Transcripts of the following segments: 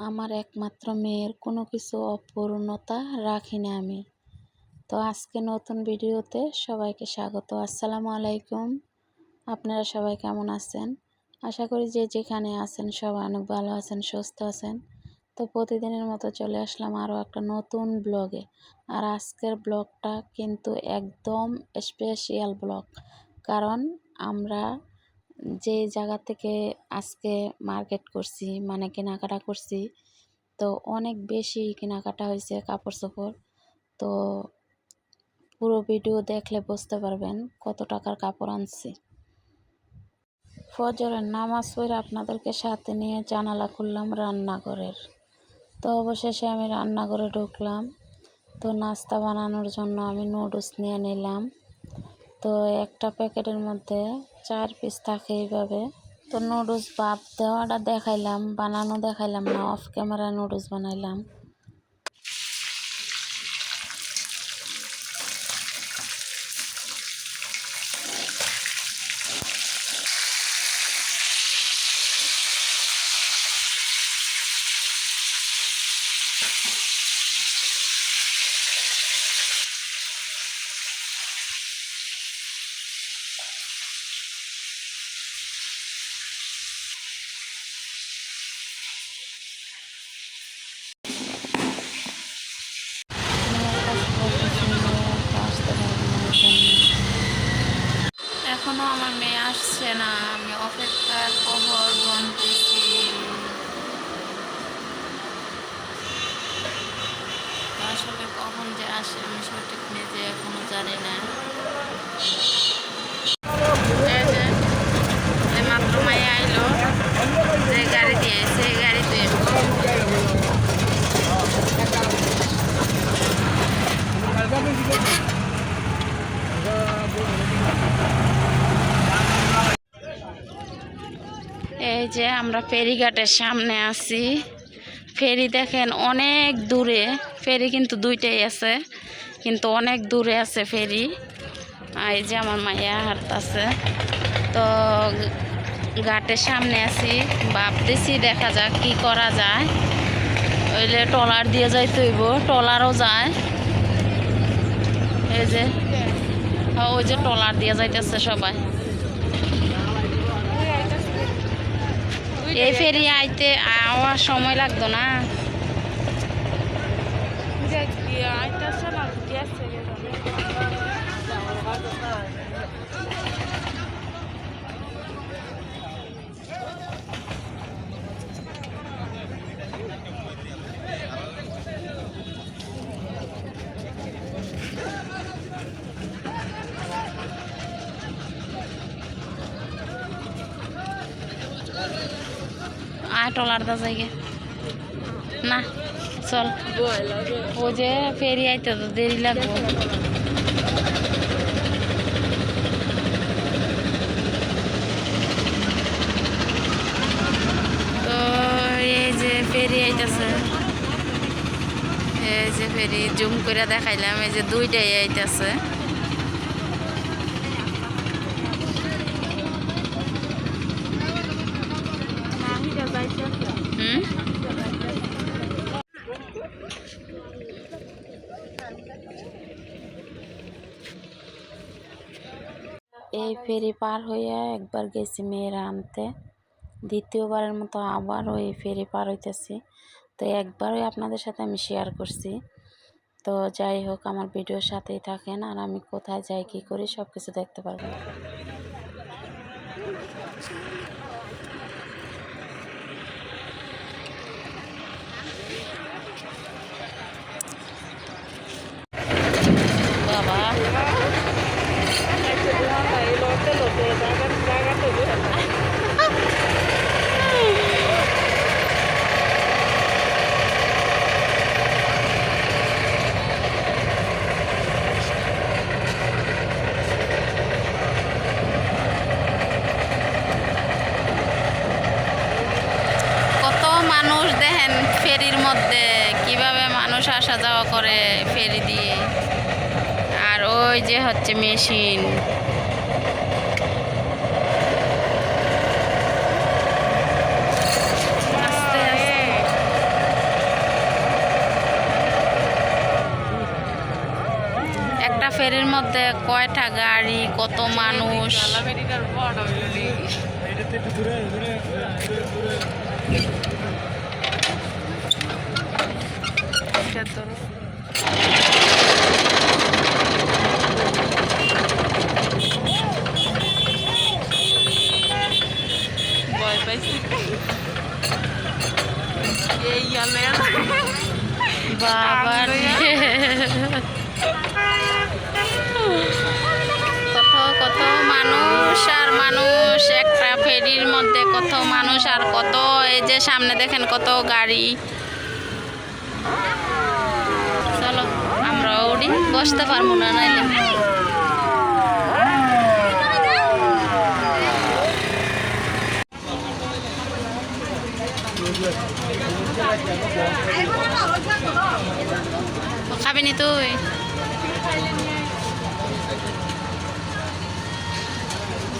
আমার একমাত্র মেয়ের কোনো কিছু অপূর্ণতা রাখি না আমি। তো আজকে নতুন ভিডিওতে সবাইকে স্বাগত। আসসালামু আলাইকুম। আপনারা সবাই কেমন আছেন? আশা করি যে যেখানে আছেন সবাই অনেক ভালো আছেন, সুস্থ আছেন। তো প্রতিদিনের মতো চলে আসলাম আরও একটা নতুন ব্লগে। আর আজকের ব্লগটা কিন্তু একদম স্পেশাল ব্লগ, কারণ আমরা যে জায়গা থেকে আজকে মার্কেট করছি, মানে কেনাকাটা করছি, তো অনেক বেশি কেনাকাটা হয়েছে কাপড় চোপড়। তো পুরো ভিডিও দেখলে বুঝতে পারবেন কত টাকার কাপড় আনছি। ফজরের নামাজ পড়ে আপনাদেরকে সাথে নিয়ে জানালা খুললাম রান্নাঘরের। তো অবশেষে আমি রান্নাঘরে ঢুকলাম। তো নাস্তা বানানোর জন্য আমি নুডলস নিয়ে নিলাম। তো একটা প্যাকেটের মধ্যে 4 পিস থাকে এইভাবে। তো নুডলস ভাপ দেওয়াটা দেখাইলাম, বানানো দেখাইলাম না, অফ ক্যামেরা নুডলস বানাইলাম। এখনো আমার মেয়ে আসছে না, আমি অপেক্ষার প্রহর গুনতেছি। আসলে কখন যে আসে আমি সঠিক নিজে এখনো জানি না। মাত্র মায়ে আইলো, যে গাড়ি দিয়ে সেই গাড়িতে এই যে আমরা ফেরিঘাটের সামনে আছি। ফেরি দেখেন অনেক দূরে, ফেরি কিন্তু দুইটাই আছে, কিন্তু অনেক দূরে আছে ফেরি। এই যে আমার মাইয়া হাঁটতাছে। তো ঘাটের সামনে আছি, ভাবতেছি দেখা যাক কি করা যায়। ওইলে ট্রলার দিয়ে যাইতে হইব, ট্রলারও যায়। এই যে ওই যে ট্রলার দিয়ে যাইতেছে সবাই। এই ফেরি আইতে আওয়ার সময় লাগতো না। ট্রলার দা জায়গা না, চল। ও যে ফেরি আইতে তো দেরি লাগবো। তো এই যে ফেরি আইতেছে, এই যে ফেরি জুম করে দেখাইলাম, এই যে দুইটাই আইতেছে। এই ফেরি পার হইয়া একবার গেছি মেয়েরা আনতে, দ্বিতীয়বারের মতো আবারও এই ফেরি পার হইতেছি। তো একবারই আপনাদের সাথে আমি শেয়ার করছি। তো যাই হোক, আমার ভিডিওর সাথেই থাকেন, আর আমি কোথায় যাই কী করি সব কিছু দেখতে পারবেন। বাবা কত মানুষ দেখেন ফেরির মধ্যে, কিভাবে মানুষ আসা যাওয়া করে ফেরি দিয়ে। আর ওই যে হচ্ছে মেশিন, আস্তে আস্তে ফেরির মধ্যে কয়টা গাড়ি, কত মানুষ। ভয় পাইছি বাবা কত কত মানুষ আর মানুষ, একটা ফেরির মধ্যে কত মানুষ আর কত, এই যে সামনে দেখেন কত গাড়ি। চলো আমরা উড়ি, বসতে পারবো না নাইলে। খাবি নি তুই?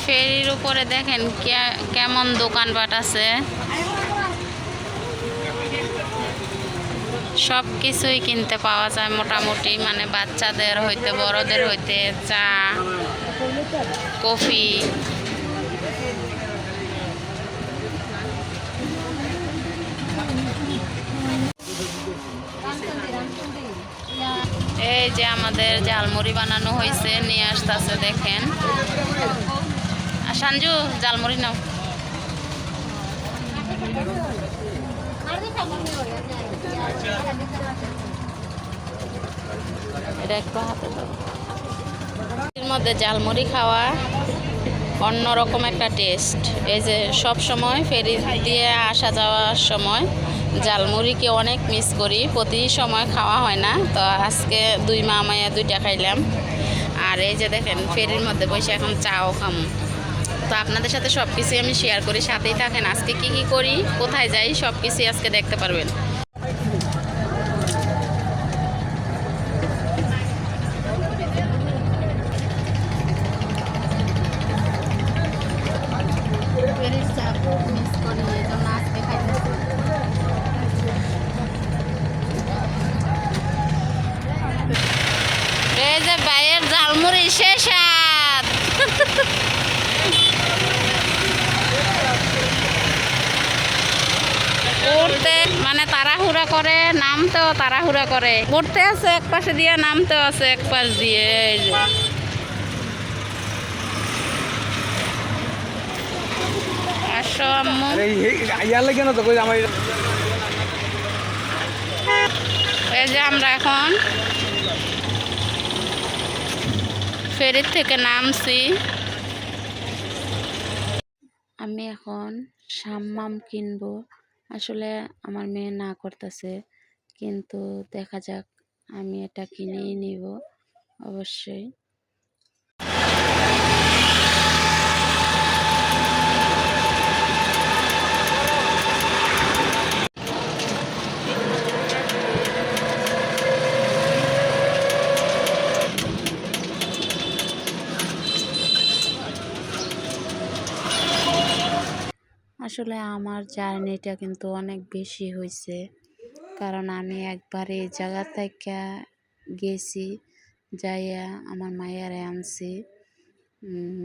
ফেরির উপরে দেখেন কেমন দোকানপাট আছে, সব কিছুই কিনতে পাওয়া যায় মোটামুটি, মানে বাচ্চাদের হইতে বড়দের হইতে, চা কফি। এই যে আমাদের ঝালমুড়ি বানানো হয়েছে, নিয়ে আসতেছে দেখেন। আর সঞ্জু ঝালমুড়ি নাও। এটা একটু হাতে দাও। এর মধ্যে ঝালমুড়ি খাওয়া অন্যরকম একটা টেস্ট। এই যে সব সময় ফেরি দিয়ে আসা যাওয়ার সময় ঝালমুড়িকে অনেক মিস করি, প্রতি সময় খাওয়া হয় না, তো আজকে দুই মামাইয়া দুইটা খাইলাম। আর এই যে দেখেন ফেরির মধ্যে বসে এখন চাও খাম। তো আপনাদের সাথে সব কিছুই আমি শেয়ার করি, সাথেই থাকেন। আজকে কি কি করি, কোথায় যাই, সব কিছুই আজকে দেখতে পারবেন। এই যে বাইয়ের ঝালমুড়ি শেষ হাত। উঠতে মানে তাড়াহুড়া করে, নামতেও তাড়াহুড়া করে। উঠতে আছে এক পাশে দিয়ে, নামতেও আছে এক পাশ দিয়ে। এই যে আসো আম্মু। এই যে আমরা এখন ফেরির থেকে নামছি। আমি এখন সাম্মাম কিনবো, আসলে আমার মেয়ে না করতেছে, কিন্তু দেখা যাক, আমি এটা কিনেই নিব অবশ্যই। আসলে আমার জার্নিটা কিন্তু অনেক বেশি হয়েছে, কারণ আমি একবার এই জায়গা থেকে গেছি, যাইয়া আমার মায়েরে আনছি।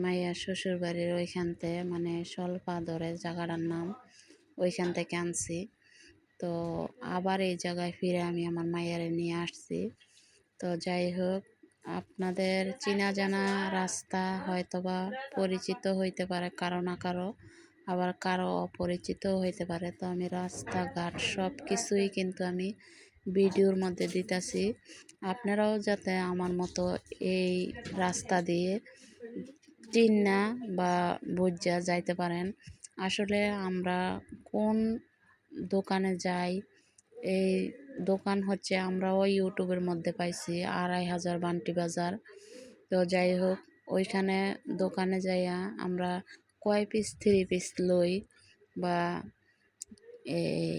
মাইয়ার শ্বশুর বাড়ির ওইখানতে, মানে স্বল্পাদরে জায়গাটার নাম, ওইখান থেকে আনছি। তো আবার এই জায়গায় ফিরে আমি আমার মায়েরে নিয়ে আসছি। তো যাই হোক, আপনাদের চেনা জানা রাস্তা হয়তোবা পরিচিত হইতে পারে কারো না কারো, আবার কারো অপরিচিত হইতে পারে। তো আমি রাস্তাঘাট সব কিছুই কিন্তু আমি ভিডিওর মধ্যে দিতেছি, আপনারাও যাতে আমার মতো এই রাস্তা দিয়ে চিন্না বা বুঝা যাইতে পারেন। আসলে আমরা কোন দোকানে যাই, এই দোকান হচ্ছে আমরাও ইউটিউবের মধ্যে পাইছি, 2500 বান্টি বাজার। তো যাই হোক, ওইখানে দোকানে যাইয়া আমরা কয় পিস 3 পিস লই, বা এই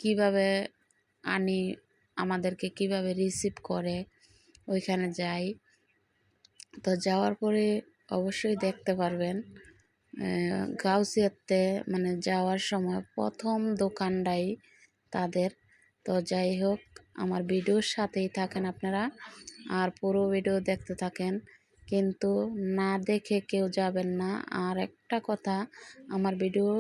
কিভাবে আনি, আমাদেরকে কিভাবে রিসিভ করে, ওইখানে যাই। তো যাওয়ার পরে অবশ্যই দেখতে পারবেন গাউসিয়াতে, মানে যাওয়ার সময় প্রথম দোকানটাই তাদের। তো যাই হোক, আমার ভিডিওর সাথেই থাকেন আপনারা, আর পুরো ভিডিও দেখতে থাকেন, কিন্তু না দেখে কেউ যাবেন না। আর একটা কথা, আমার ভিডিও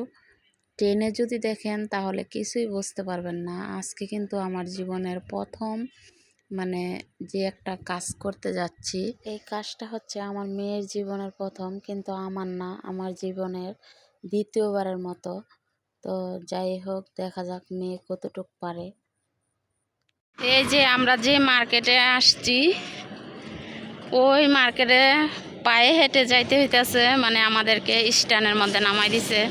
টেনে যদি দেখেন তাহলে কিছুই বুঝতে পারবেন না। আজকে কিন্তু আমার জীবনের প্রথম যে একটা কাজ করতে যাচ্ছি, এই কাজটা হচ্ছে আমার মেয়ের জীবনের প্রথম, কিন্তু আমার না, আমার জীবনের দ্বিতীয়বারের মতো। তো যাই হোক, দেখা যাক মেয়ে কতটুকু পারে। এই যে আমরা যে মার্কেটে আসছি, ওই মার্কেটে পায়ে হেঁটে যাইতে হইতেছে, আমাদেরকে স্ট্যান্ডের মধ্যে নামাই দিছে।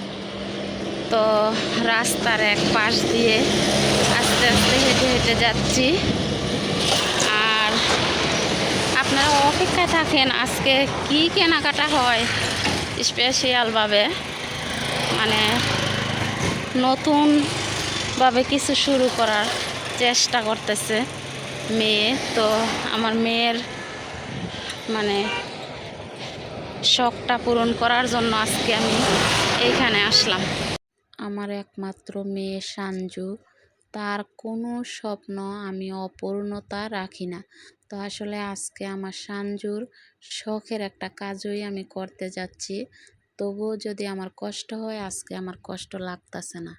তো রাস্তার এক পাশ দিয়ে আস্তে আস্তে হেঁটে হেঁটে যাচ্ছি। আর আপনারা অপেক্ষায় থাকেন আজকে কি কেনাকাটা হয় স্পেশালভাবে, নতুনভাবে কিছু শুরু করার চেষ্টা করতেছে মেয়ে। তো আমার মেয়ের শখটা পূরণ করার জন্য আজকে আমি এইখানে আসলাম। আমার একমাত্র মেয়ে সাঞ্জু, তার কোনো স্বপ্ন আমি অপূর্ণতা রাখি না। তো আসলে আজকে আমার সাঞ্জুর শখের একটা কাজই আমি করতে যাচ্ছি। তবুও যদি আমার কষ্ট হয়, আজকে আমার কষ্ট লাগতেছে না।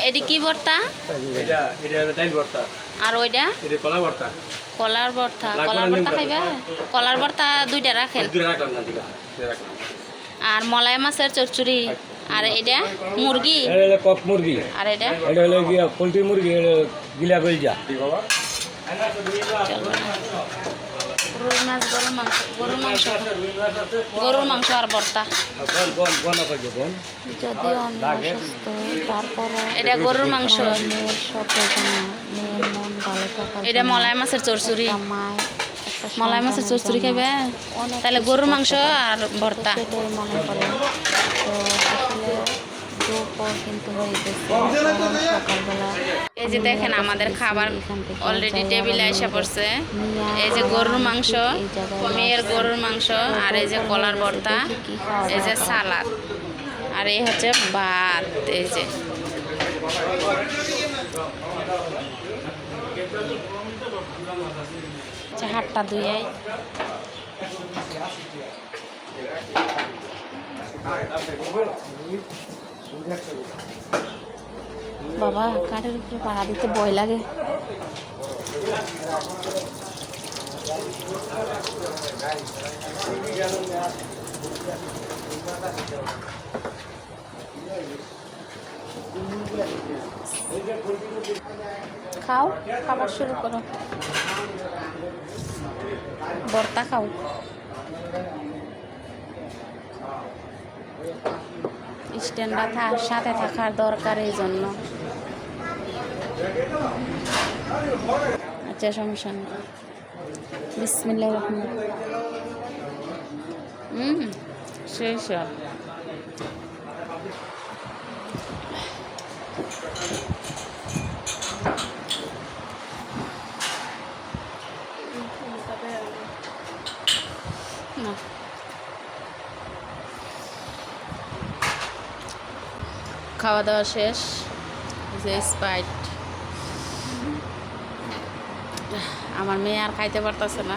এটি কি ভর্তা? আর ওইটা কলার ভর্তা। কলার ভর্তা খাইবা? কলার ভর্তা দুইটা রাখেন। আর মলাই মাছের চচ্চড়ি। আর এটা মুরগি, কক মুরগি। আর এটা হলো গিয়া পোলট্রি মুরগি, গিলা গলজা। গরুর মাছ, গরুর মাংস আর ভর্তা। যদিও আমি অসুস্থ, তারপরে এটা গরুর মাংস। মেয়ের শখের জন্য, মেয়ের মন ভালো থাকার, এটা মলাই মাছের চচ্চড়ি। মলাই মাছের চচ্চড়ি খাইবে? তাহলে গরুর মাংস আর ভর্তা। সেটাই মনে করেন। তো আসলে দুপুর কিন্তু হয়ে গেছে, সকালবেলা। এই যে দেখেন আমাদের খাবার অলরেডি টেবিলে এসে পড়ছে। এই যে গরুর মাংস, মেয়ের গরুর মাংস, আর এই যে কলার ভর্তা, এই যে সালাদ, আর এই হচ্ছে ভাত। এই যে হাতটা ধুয়ে বাবা, কাঠের উপরে পাড়া দিতে ভয় লাগে। খাও, খাবার শুরু করো। ভর্তা খাও। স্ট্যান্ডটা সাথে থাকার দরকার, এই জন্য। আচ্ছা, সমস্যা নেই। বিসমিল্লাহির রহমানির রহিম। সেই সব না, খাওয়া দাওয়া শেষ। যে স্প্রাইট, আমার মেয়ে আর খাইতে পারতেছে না।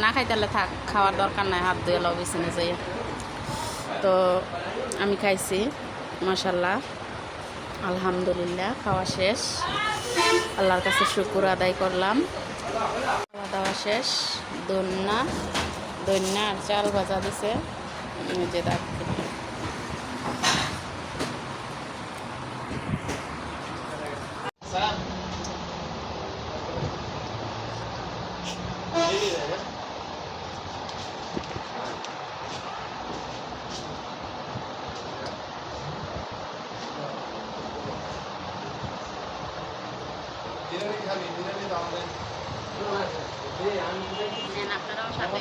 না খাইতে থাক, খাওয়ার দরকার নাই, হাত ধুয়ে লাও বিছানে যাইয়া। তো আমি খাইছি, মাশাল্লাহ, আলহামদুলিল্লাহ, খাওয়া শেষ। আল্লাহর কাছে শুকর আদায় করলাম। খাওয়া দাওয়া শেষ। দন্না আর চাল ভাজা দিছে, যে দেখতে। আপনারাও সাথে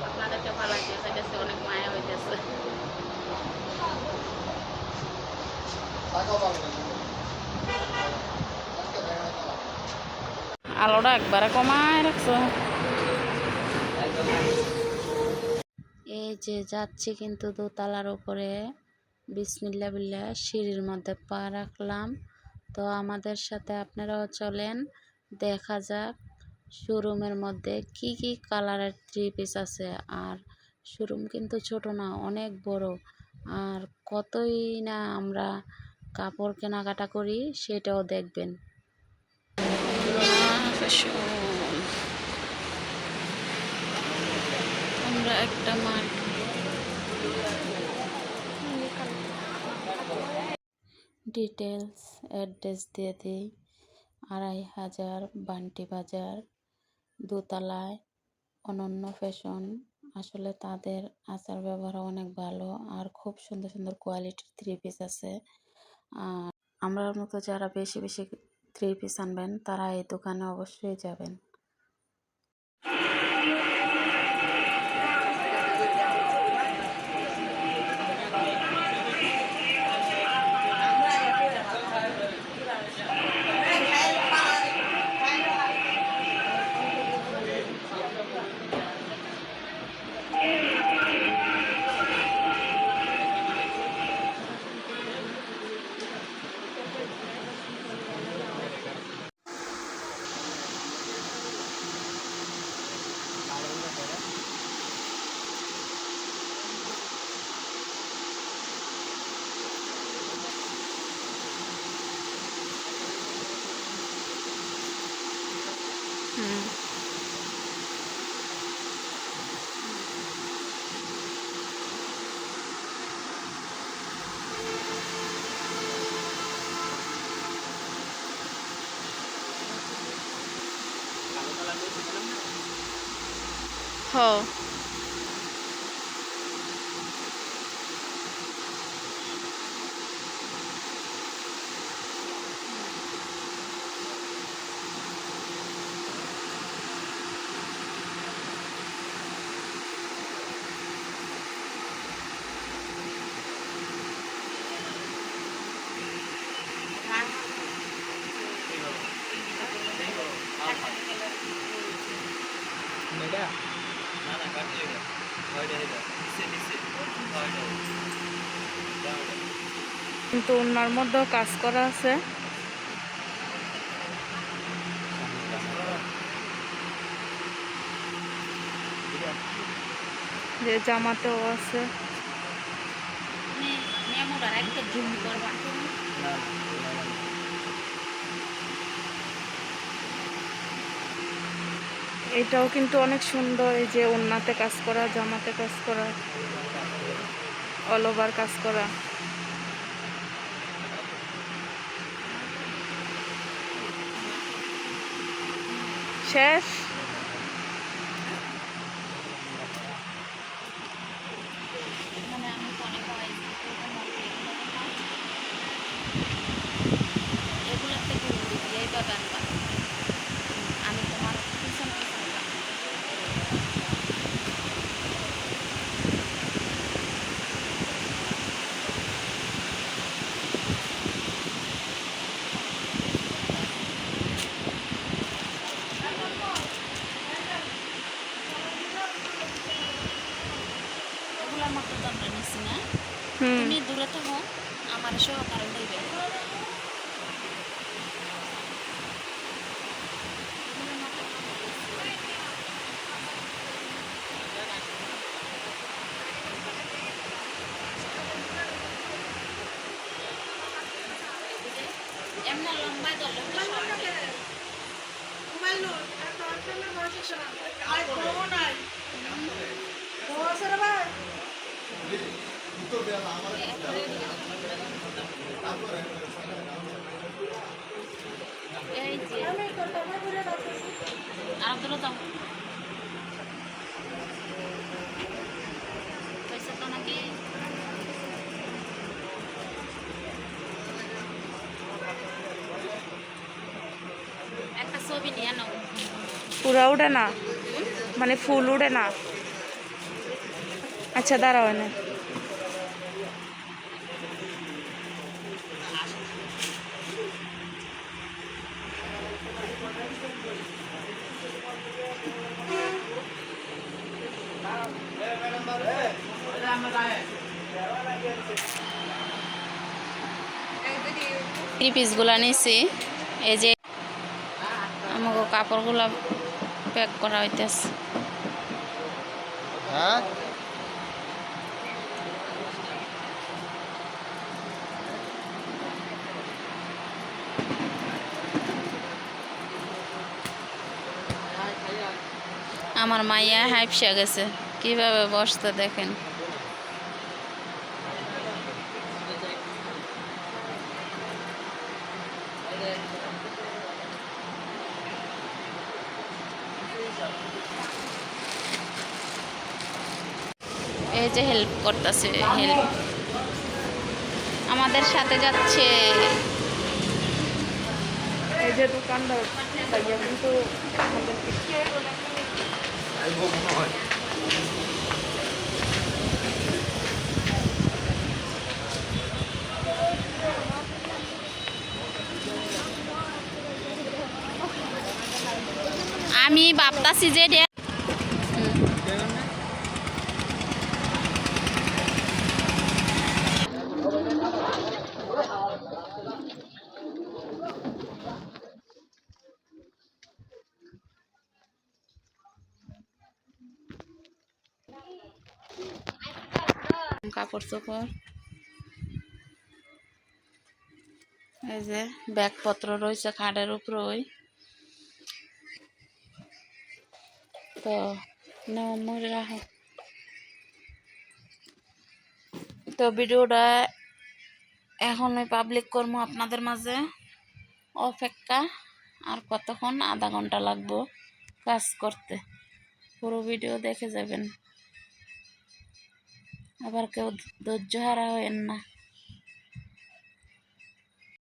আপনাদেরকে ভালো লাগতেছে, অনেক মায়া হইতেছে। আলোটা একবারে কমায় রাখছো। এই যে যাচ্ছি কিন্তু দোতলার উপরে, বিসমিল্লা বিল্লাহ সিঁড়ির মধ্যে পা রাখলাম। তো আমাদের সাথে আপনারাও চলেন, দেখা যাক শোরুমের মধ্যে কি কি কালারের 3 পিস আছে। আর শোরুম কিন্তু ছোট না, অনেক বড়। আর কতই না আমরা কাপড় কেনাকাটা করি সেটাও দেখবেন। আমরা একটা ডিটেলস অ্যাড্রেস দিয়ে দিই। 2500 বান্টি বাজার, দোতলায় অনন্য ফ্যাশন। আসলে তাদের আচার ব্যবহার অনেক ভালো আর খুব সুন্দর সুন্দর কোয়ালিটির 3 পিস আছে। আর আমরার মতো যারা বেশি বেশি 3 পিস আনবেন তারা এই দোকানে অবশ্যই যাবেন। হ্যাঁ, কিন্তু ওনার মধ্যেও কাজ করা আছে। যে জামাতেও আছে। এটাও কিন্তু অনেক সুন্দর, এই যে ওন্নাতে কাজ করা, জামাতে কাজ করা, অল ওভার কাজ করা। শেষ। আমি তোমার এগুলোর মতো তো আমরা নিচ্ছি না। তুমি দূরে থাকো, আমার সহকারে লইবে। এমন লম্বাই দলে এই যে আর দূরে যাও পয়সা তো নাকি একটা ছবি নিয়ে নাও। পুরা উড়ে না, মানে ফুল উড়ে না। আচ্ছা দাঁড়াও না। থ্রি পিসগুলা নিছি। এই যে আমাকে কাপড়গুলা প্যাক করা হইতেছে। হ্যাঁ আমার মাইয়া হাইপসা গেছে, কিভাবে বসতে দেখেন। এই যে হেল্প করতেছে, হেল্প আমাদের সাথে যাচ্ছে। এই যে দোকানদার ভাইয়া কিন্তু আমাদেরকে আমি ভাবতাছি যে কাপড় চোপড়, এই যে ব্যাগপত্র রয়েছে খাটের উপরে। ওই তো মরে রাখো। তো ভিডিওটা এখনই পাবলিক করবো আপনাদের মাঝে। অপেক্ষা আর কতক্ষণ, আধা ঘন্টা লাগবো কাজ করতে। পুরো ভিডিও দেখে যাবেন, আবার কেউ ধৈর্য হারা হয়েন না।